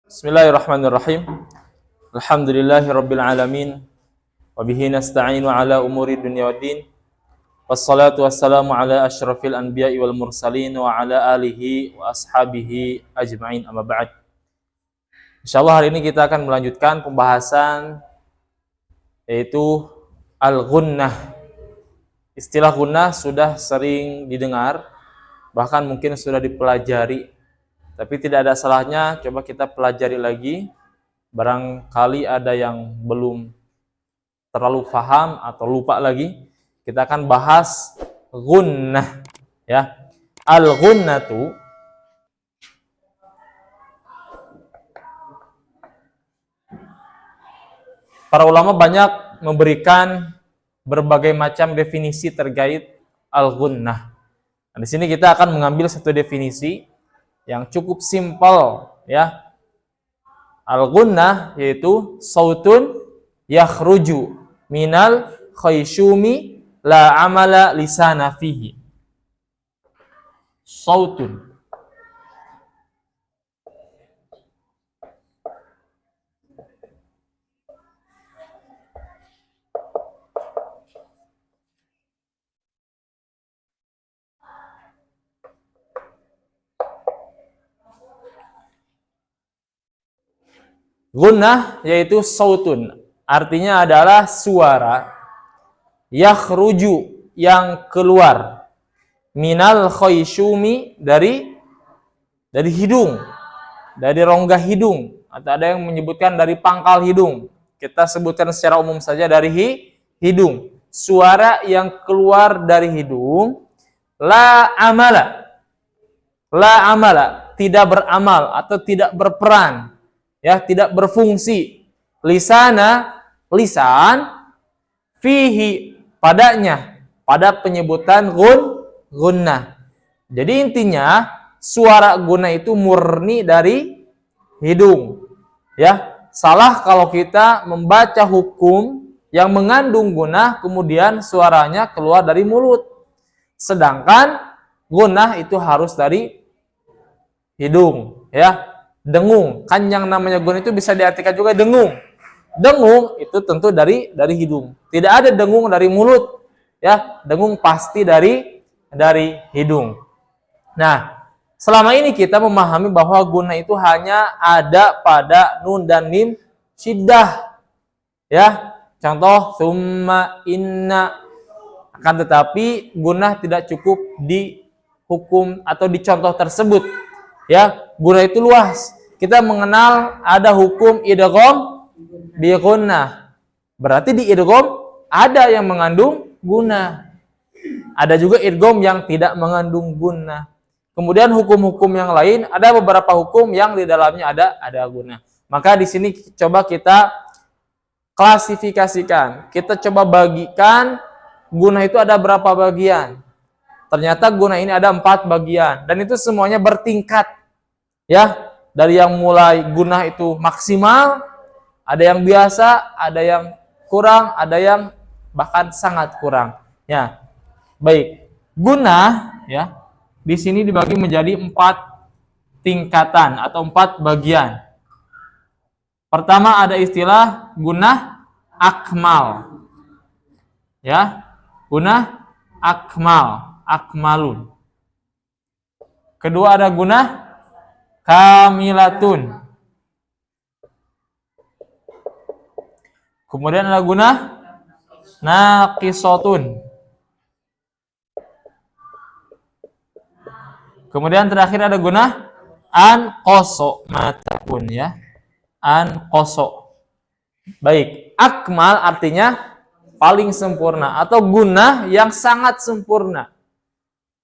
Bismillahirrahmanirrahim. Alhamdulillahirabbil alamin. Wa bihi nasta'inu ala umuri dunya waddin. Wassalatu wassalamu ala asyrafil anbiya'i wal mursalin wa ala alihi wa ashabihi ajma'in, amma ba'd. Insyaallah hari ini kita akan melanjutkan pembahasan yaitu al-ghunnah. Istilah ghunnah sudah sering didengar, bahkan mungkin sudah dipelajari. Tapi tidak ada salahnya coba kita pelajari lagi. Barangkali ada yang belum terlalu paham atau lupa lagi. Kita akan bahas ghunnah, ya. Al-ghunnatu para ulama banyak memberikan berbagai macam definisi terkait al-ghunnah. Nah, di sini kita akan mengambil satu definisi yang cukup simpel, ya. Al-ghunnah yaitu sautun yakhruju minal khayshumi la amala lisana fihi. Sautun Ghunnah yaitu sautun, artinya adalah suara yakhruju yang keluar minal khayshumi dari hidung, dari rongga hidung, atau ada yang menyebutkan dari pangkal hidung. Kita sebutkan secara umum saja dari hidung. Suara yang keluar dari hidung la amala, tidak beramal atau tidak berperan, ya, tidak berfungsi. Lisan fihi, padanya, pada penyebutan ghunnah. Jadi intinya suara ghunnah itu murni dari hidung, ya. Salah kalau kita membaca hukum yang mengandung ghunnah kemudian suaranya keluar dari mulut. Sedangkan ghunnah itu harus dari hidung, ya. Dengung, kan yang namanya ghunnah itu bisa diartikan juga dengung. Dengung itu tentu dari hidung. Tidak ada dengung dari mulut, ya. Dengung pasti dari hidung. Nah, selama ini kita memahami bahwa ghunnah itu hanya ada pada nun dan mim syiddah, ya. Contoh summa inna. Akan tetapi ghunnah tidak cukup di hukum atau di contoh tersebut, ya. Ghunnah itu luas. Kita mengenal ada hukum idgham bi ghunnah. Berarti di idgham ada yang mengandung ghunnah. Ada juga idgham yang tidak mengandung ghunnah. Kemudian hukum-hukum yang lain, ada beberapa hukum yang di dalamnya ada ghunnah. Maka di sini coba kita klasifikasikan. Kita coba bagikan ghunnah itu ada berapa bagian. Ternyata ghunnah ini ada 4 bagian dan itu semuanya bertingkat, ya. Dari yang mulai ghunnah itu maksimal, ada yang biasa, ada yang kurang, ada yang bahkan sangat kurang. Ya, baik. Ghunnah, ya, di sini dibagi menjadi 4 tingkatan atau 4 bagian. Pertama ada istilah ghunnah akmal, ya, ghunnah akmalun. Kedua ada ghunnah kamilatun. Kemudian ada ghunnah naqisatun. Kemudian terakhir ada ghunnah anqaso matapun, ya. Anqaso. Baik, akmal artinya paling sempurna atau ghunnah yang sangat sempurna.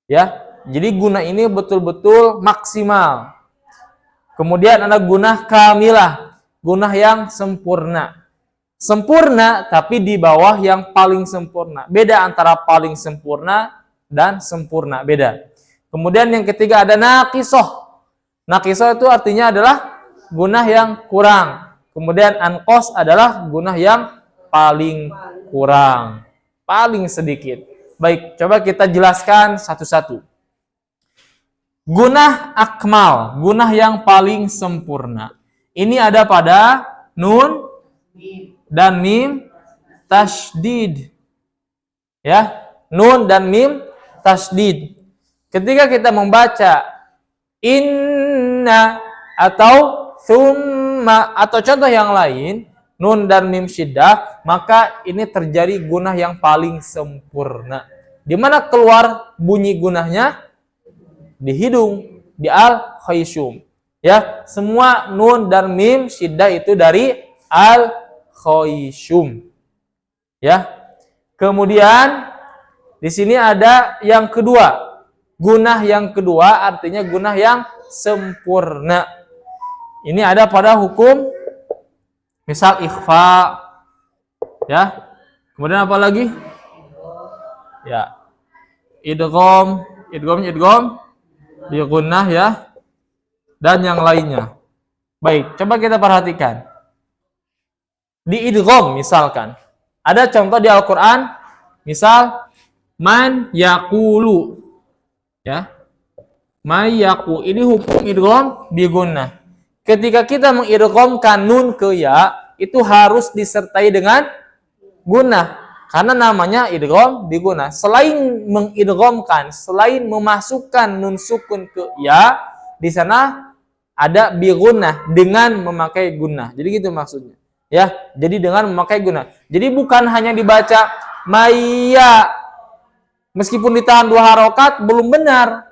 Ya. Jadi ghunnah ini betul-betul maksimal. Kemudian ada ghunnah kamilah, ghunnah yang sempurna. Sempurna tapi di bawah yang paling sempurna. Beda antara paling sempurna dan sempurna, beda. Kemudian yang ketiga ada naqisoh. Naqisoh itu artinya adalah ghunnah yang kurang. Kemudian anqos adalah ghunnah yang paling kurang, paling sedikit. Baik, coba kita jelaskan satu-satu. Gunah akmal, gunah yang paling sempurna. Ini ada pada nun dan mim tasydid. Ya, nun dan mim tasydid. Ketika kita membaca inna atau thumma atau contoh yang lain, nun dan mim syiddah, maka ini terjadi gunah yang paling sempurna. Di mana keluar bunyi gunahnya? Di hidung, di al-khayshum. Ya, semua nun dan mim syiddah itu dari al-khayshum. Ya. Kemudian di sini ada yang kedua. Gunah yang kedua artinya gunah yang sempurna. Ini ada pada hukum misal ikhfa. Ya. Kemudian apa lagi? Ya. Idgham di gunnah ya, dan yang lainnya. Baik, coba kita perhatikan. Di idgham misalkan, ada contoh di Al-Qur'an, misal man yaqulu. Ya. Man yaqu, ini hukum idgham di gunnah. Ketika kita mengidghamkan nun ke ya, itu harus disertai dengan gunnah. Karena namanya idgham di gunnah. Selain mengidghamkan, selain memasukkan nun sukun ke ya, di sana ada bi gunnah dengan memakai gunnah. Jadi gitu maksudnya. Ya, jadi dengan memakai gunnah. Jadi bukan hanya dibaca maya meskipun ditahan 2 harokat belum benar.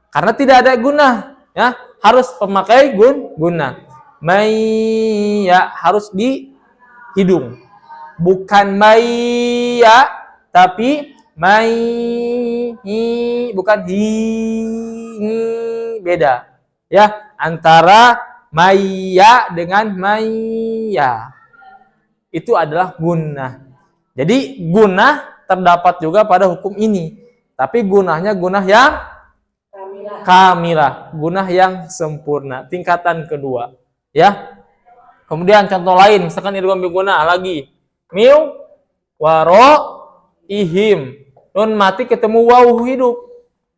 Karena tidak ada gunnah, ya. Harus memakai gunnah. Maya harus di hidung. Bukan maya, tapi bukan beda. Ya, antara maya dengan maya. Itu adalah gunnah. Jadi gunnah terdapat juga pada hukum ini. Tapi gunnahnya gunnah yang kamilah, gunnah yang sempurna, tingkatan kedua. Ya. Kemudian contoh lain, misalkan idgham bi gunnah lagi. Miu waro ihim, nun mati ketemu waw hidup.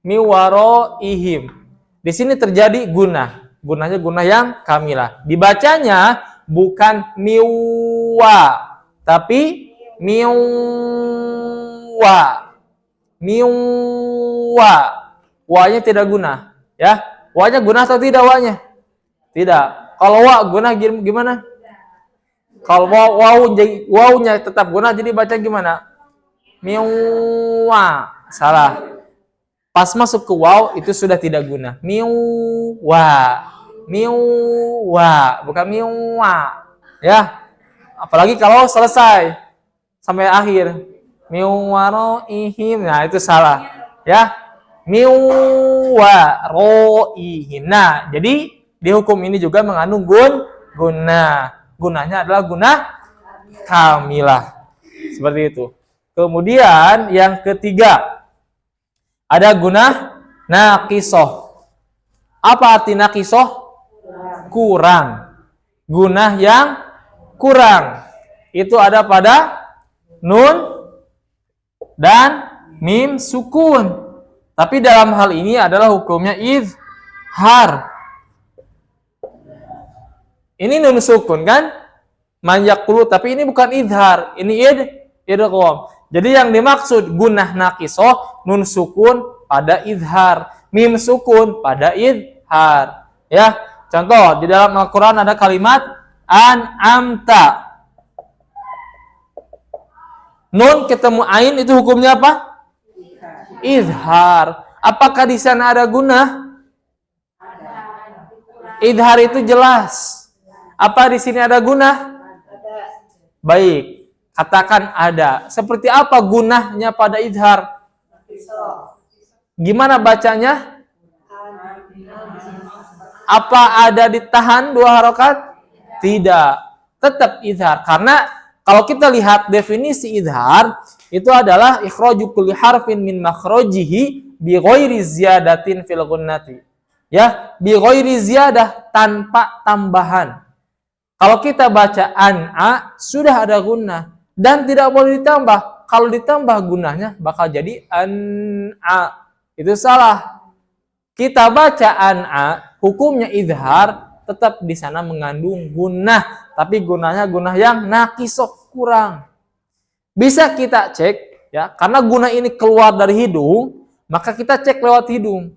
Miu waro ihim. Di sini terjadi gunnah. Gunnahnya gunnah yang kamilah. Dibacanya bukan miwa, tapi miwa. Miwa. Wa-nya tidak gunnah, ya. Wa-nya gunnah atau tidak wa-nya? Tidak. Kalau wa gunnah gimana? Kalau wawunya tetap gunnah, jadi baca gimana? Miwa. Salah. Pas masuk ke waw itu sudah tidak gunnah. Miwa. Miwa, bukan miwa. Ya. Apalagi kalau selesai sampai akhir. Miwaroihim. Nah, itu salah. Ya. Miwaroihim. Nah, jadi di hukum ini juga mengandung gunnah. Gunnahnya adalah gunnah kamilah. Seperti itu. Kemudian yang ketiga, ada gunnah naqisah. Apa arti naqisah? Kurang. Gunnah yang kurang. Itu ada pada nun dan mim sukun. Tapi dalam hal ini adalah hukumnya izhar. Ini nun sukun kan? Manjaqulu, tapi ini bukan izhar, ini idgham. Jadi yang dimaksud gunnah naqisah, nun sukun pada izhar, mim sukun pada izhar. Ya, contoh di dalam Al-Qur'an ada kalimat an'amta. Nun ketemu ain itu hukumnya apa? Izhar. Apakah di sana ada gunnah? Izhar itu jelas. Apa di sini ada gunnah? Baik, katakan ada. Seperti apa gunnahnya pada izhar? Gimana bacanya? Apa ada ditahan 2 harokat? Tidak. Tetap izhar. Karena kalau kita lihat definisi izhar, itu adalah ikhraju kulli harfin min makhrajihi bi ghairi ziyadatin fil gunnati. Ya, bi ghairi ziyadah, tanpa tambahan. Kalau kita baca an'a, sudah ada gunnah dan tidak boleh ditambah. Kalau ditambah gunnahnya bakal jadi an'a. Itu salah. Kita baca an'a, hukumnya izhar, tetap di sana mengandung gunnah, tapi gunanya gunnah yang nakisok, kurang. Bisa kita cek ya, karena gunnah ini keluar dari hidung, maka kita cek lewat hidung.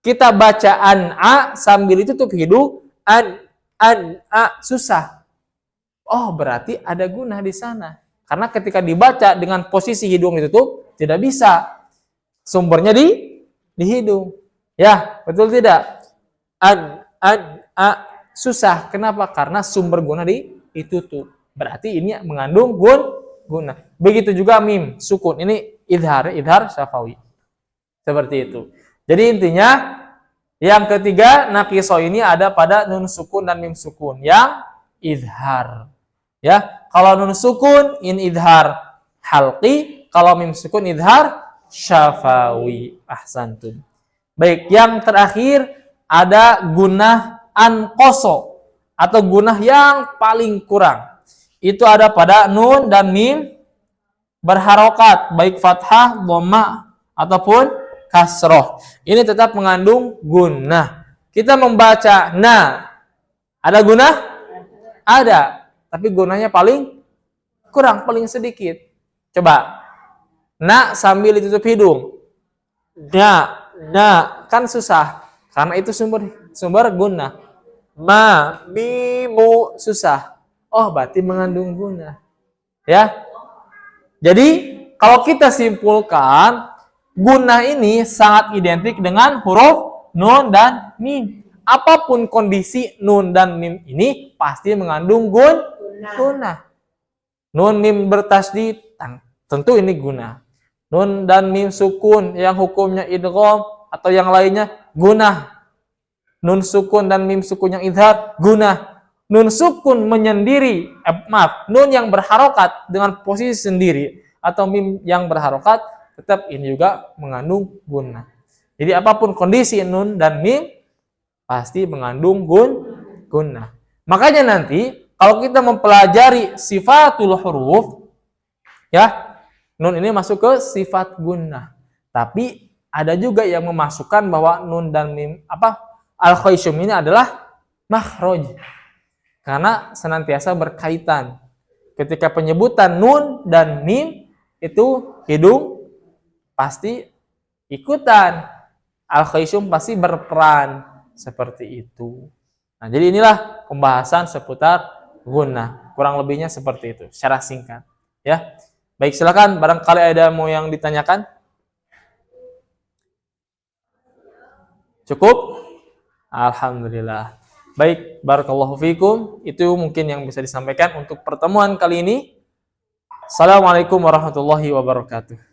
Kita baca an-a sambil ditutup hidung, a, susah. Oh, berarti ada gunnah di sana. Karena ketika dibaca dengan posisi hidung ditutup, tidak bisa. Sumbernya di hidung. Ya, betul tidak? A, susah. Kenapa? Karena sumber gunnah ditutup. Berarti ini mengandung gunnah. Begitu juga mim, sukun. Ini idhar syafawi. Seperti itu. Jadi intinya, yang ketiga, naqiso ini ada pada nun sukun dan mim sukun. Yang idhar. Ya, kalau nun sukun, in idhar halqi. Kalau mim sukun, idhar syafawi. Ahsantum. Baik, yang terakhir ada gunnah anqoso atau gunnah yang paling kurang. Itu ada pada nun dan mim berharokat, baik fathah, dhamma ataupun kasroh. Ini tetap mengandung gunnah. Kita membaca na, ada gunnah? Ada, tapi gunnahnya paling kurang, paling sedikit. Coba, na sambil ditutup hidung. Na, kan susah. Karena itu sumber gunnah. Ma, mi, mu, susah. Oh, berarti mengandung gunnah. Ya. Jadi, kalau kita simpulkan, gunnah ini sangat identik dengan huruf nun dan mim. Apapun kondisi nun dan mim ini pasti mengandung gunnah. Nun mim bertasydid, tentu ini gunnah. Nun dan mim sukun yang hukumnya idgham atau yang lainnya gunnah. Nun sukun dan mim sukun yang idhar gunnah. Nun sukun menyendiri, nun yang berharokat dengan posisi sendiri atau mim yang berharokat tetap ini juga mengandung gunnah. Jadi apapun kondisi nun dan mim pasti mengandung gunnah. Makanya nanti kalau kita mempelajari sifatul huruf, ya, nun ini masuk ke sifat gunnah. Tapi ada juga yang memasukkan bahwa nun dan mim al-khayshum ini adalah makhraj. Karena senantiasa berkaitan. Ketika penyebutan nun dan mim itu hidung pasti ikutan. Al-khayshum pasti berperan seperti itu. Nah, jadi inilah pembahasan seputar gunnah. Kurang lebihnya seperti itu secara singkat, ya. Baik, silakan barangkali ada mau yang ditanyakan. Cukup? Alhamdulillah. Baik, barakallahu fikum. Itu mungkin yang bisa disampaikan untuk pertemuan kali ini. Assalamualaikum warahmatullahi wabarakatuh.